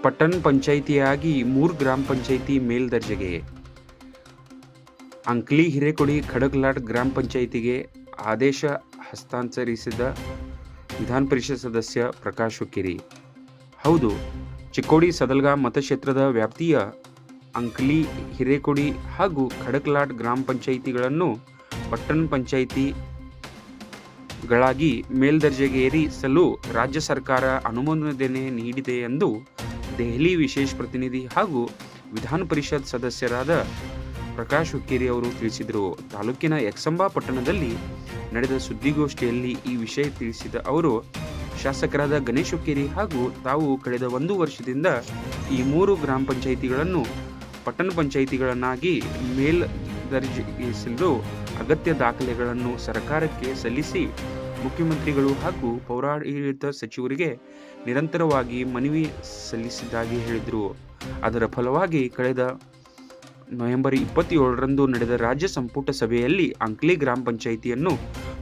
ಪಟ್ಟಣ ಪಂಚಾಯಿತಿಯಾಗಿ 3 ಗ್ರಾಮ ಪಂಚಾಯಿತಿ ಮೇಲ್ದರ್ಜೆಗೆ. ಅಂಕ್ಲಿ ಹಿರೇಕೊಡಿ ಖಡಕ್ಲಾಟ್ ಗ್ರಾಮ ಪಂಚಾಯಿತಿಗೆ ಆದೇಶ ಹಸ್ತಾಂತರಿಸಿದ ವಿಧಾನ ಪರಿಷತ್ ಸದಸ್ಯ ಪ್ರಕಾಶ್ ಹುಕ್ಕೇರಿ. ಹೌದು, ಚಿಕ್ಕೋಡಿ ಸದಲ್ಗಾ ಮತಕ್ಷೇತ್ರದ ವ್ಯಾಪ್ತಿಯ ಅಂಕ್ಲಿ, ಹಿರೇಕೊಡಿ ಹಾಗೂ ಖಡಕ್ಲಾಟ್ ಗ್ರಾಮ ಪಂಚಾಯಿತಿಗಳನ್ನು ಪಟ್ಟಣ ಪಂಚಾಯಿತಿಗಳಾಗಿ ಮೇಲ್ದರ್ಜೆಗೇರಿಸಲು ರಾಜ್ಯ ಸರ್ಕಾರ ಅನುಮೋದನೆ ನೀಡಿದೆ ಎಂದು ದೆಹಲಿ ವಿಶೇಷ ಪ್ರತಿನಿಧಿ ಹಾಗೂ ವಿಧಾನ ಪರಿಷತ್ ಸದಸ್ಯರಾದ ಪ್ರಕಾಶ್ ಹುಕ್ಕೇರಿ ಅವರು ತಿಳಿಸಿದರು. ತಾಲೂಕಿನ ಯಕ್ಷಂಬಾ ಪಟ್ಟಣದಲ್ಲಿ ನಡೆದ ಸುದ್ದಿಗೋಷ್ಠಿಯಲ್ಲಿ ಈ ವಿಷಯ ತಿಳಿಸಿದ ಅವರು, ಶಾಸಕರಾದ ಗಣೇಶ್ ಹುಕ್ಕೇರಿ ಹಾಗೂ ತಾವು ಕಳೆದ 1 ವರ್ಷದಿಂದ ಈ 3 ಗ್ರಾಮ ಪಂಚಾಯಿತಿಗಳನ್ನು ಪಟ್ಟಣ ಪಂಚಾಯಿತಿಗಳನ್ನಾಗಿ ಮೇಲ್ದರ್ಜೆಗೇರಿಸಲು ಅಗತ್ಯ ದಾಖಲೆಗಳನ್ನು ಸರ್ಕಾರಕ್ಕೆ ಸಲ್ಲಿಸಿ ಮುಖ್ಯಮಂತ್ರಿಗಳು ಹಾಗೂ ಪೌರಾಡಳಿತ ಸಚಿವರಿಗೆ ನಿರಂತರವಾಗಿ ಮನವಿ ಸಲ್ಲಿಸಿದ್ದಾಗಿ ಹೇಳಿದರು. ಅದರ ಫಲವಾಗಿ ಕಳೆದ ನವೆಂಬರ್ 27ರಂದು ನಡೆದ ರಾಜ್ಯ ಸಂಪುಟ ಸಭೆಯಲ್ಲಿ ಅಂಕ್ಲಿ ಗ್ರಾಮ ಪಂಚಾಯಿತಿಯನ್ನು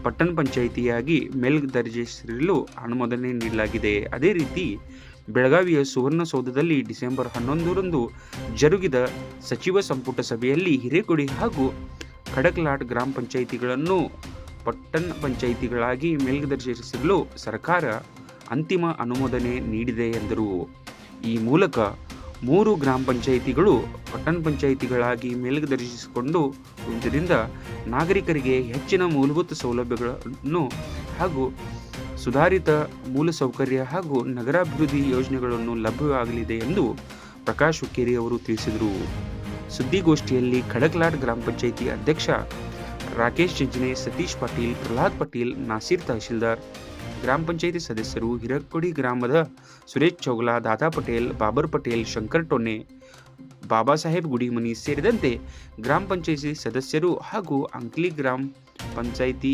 ಪಟ್ಟಣ ಪಂಚಾಯಿತಿಯಾಗಿ ಮೇಲ್ದರ್ಜೆಗೇರಿಸಲು ಅನುಮೋದನೆ ನೀಡಲಾಗಿದೆ. ಅದೇ ರೀತಿ ಬೆಳಗಾವಿಯ ಸುವರ್ಣಸೌಧದಲ್ಲಿ ಡಿಸೆಂಬರ್ 11ರಂದು ಜರುಗಿದ ಸಚಿವ ಸಂಪುಟ ಸಭೆಯಲ್ಲಿ ಹಿರೇಕೊಡಿ ಹಾಗೂ ಖಡಕ್ಲಾಟ್ ಗ್ರಾಮ ಪಂಚಾಯಿತಿಗಳನ್ನು ಪಟ್ಟಣ ಪಂಚಾಯಿತಿಗಳಾಗಿ ಮೇಲ್ದರ್ಜೆಗೇರಿಸಲು ಸರ್ಕಾರ ಅಂತಿಮ ಅನುಮೋದನೆ ನೀಡಿದೆ ಎಂದರು. ಈ ಮೂಲಕ 3 ಗ್ರಾಮ ಪಂಚಾಯಿತಿಗಳು ಪಟ್ಟಣ ಪಂಚಾಯಿತಿಗಳಾಗಿ ಮೇಲ್ದರ್ಜೆಗಿಸಿಕೊಂಡುವುದರಿಂದ ನಾಗರಿಕರಿಗೆ ಹೆಚ್ಚಿನ ಮೂಲಭೂತ ಸೌಲಭ್ಯಗಳನ್ನು ಹಾಗೂ ಸುಧಾರಿತ ಮೂಲಸೌಕರ್ಯ ಹಾಗೂ ನಗರಾಭಿವೃದ್ಧಿ ಯೋಜನೆಗಳನ್ನು ಲಭ್ಯವಾಗಲಿದೆ ಎಂದು ಪ್ರಕಾಶ್ ಹುಕ್ಕೇರಿ ಅವರು ತಿಳಿಸಿದರು. ಸುದ್ದಿಗೋಷ್ಠಿಯಲ್ಲಿ ಖಡಕ್ಲಾಟ್ ಗ್ರಾಮ ಪಂಚಾಯಿತಿ ಅಧ್ಯಕ್ಷ ರಾಕೇಶ್ ಚಿಂಚನೆ, ಸತೀಶ್ ಪಾಟೀಲ್, ಪ್ರಹ್ಲಾದ್ ಪಾಟೀಲ್, ನಾಸೀರ್ ತಹಶೀಲ್ದಾರ್, ಗ್ರಾಮ ಪಂಚಾಯಿತಿ ಸದಸ್ಯರು, ಹಿರೇಕೊಡಿ ಗ್ರಾಮದ ಸುರೇಶ್ ಚೌಗಲಾ, ದಾದಾ ಪಟೇಲ್, ಬಾಬರ್ ಪಟೇಲ್, ಶಂಕರ್ ಟೊನ್ನೆ, ಬಾಬಾ ಸಾಹೇಬ್ ಗುಡಿಮನಿ ಸೇರಿದಂತೆ ಗ್ರಾಮ ಪಂಚಾಯಿತಿ ಸದಸ್ಯರು ಹಾಗೂ ಅಂಕ್ಲಿ ಗ್ರಾಮ ಪಂಚಾಯಿತಿ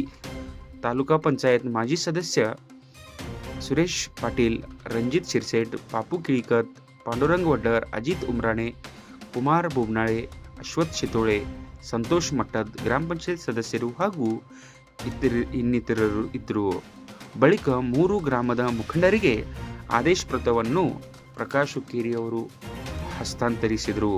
ತಾಲೂಕಾ ಪಂಚಾಯತ್ ಮಾಜಿ ಸದಸ್ಯ ಸುರೇಶ್ ಪಾಟೀಲ್, ರಂಜಿತ್ ಶಿರ್ಸೇಟ್, ಪಾಪು ಕಿಳಿಕತ್, ಪಾಂಡುರಂಗ್ ವಡ್ಡರ್, ಅಜಿತ್ ಉಮ್ರಾಣೆ, ಕುಮಾರ್ ಬೂಬ್ನಾಳೆ, ಅಶ್ವಥ್ ಶಿತೋಳೆ, ಸಂತೋಷ್ ಮಟ್ಟದ್ ಗ್ರಾಮ ಪಂಚಾಯತ್ ಸದಸ್ಯರು ಹಾಗೂ ಇನ್ನಿತರರು ಇದ್ದರು. ಬಳಿಕ 3 ಗ್ರಾಮದ ಮುಖಂಡರಿಗೆ ಆದೇಶ ಪತ್ರವನ್ನು ಪ್ರಕಾಶ್ ಹುಕ್ಕೇರಿ ಅವರು ಹಸ್ತಾಂತರಿಸಿದರು.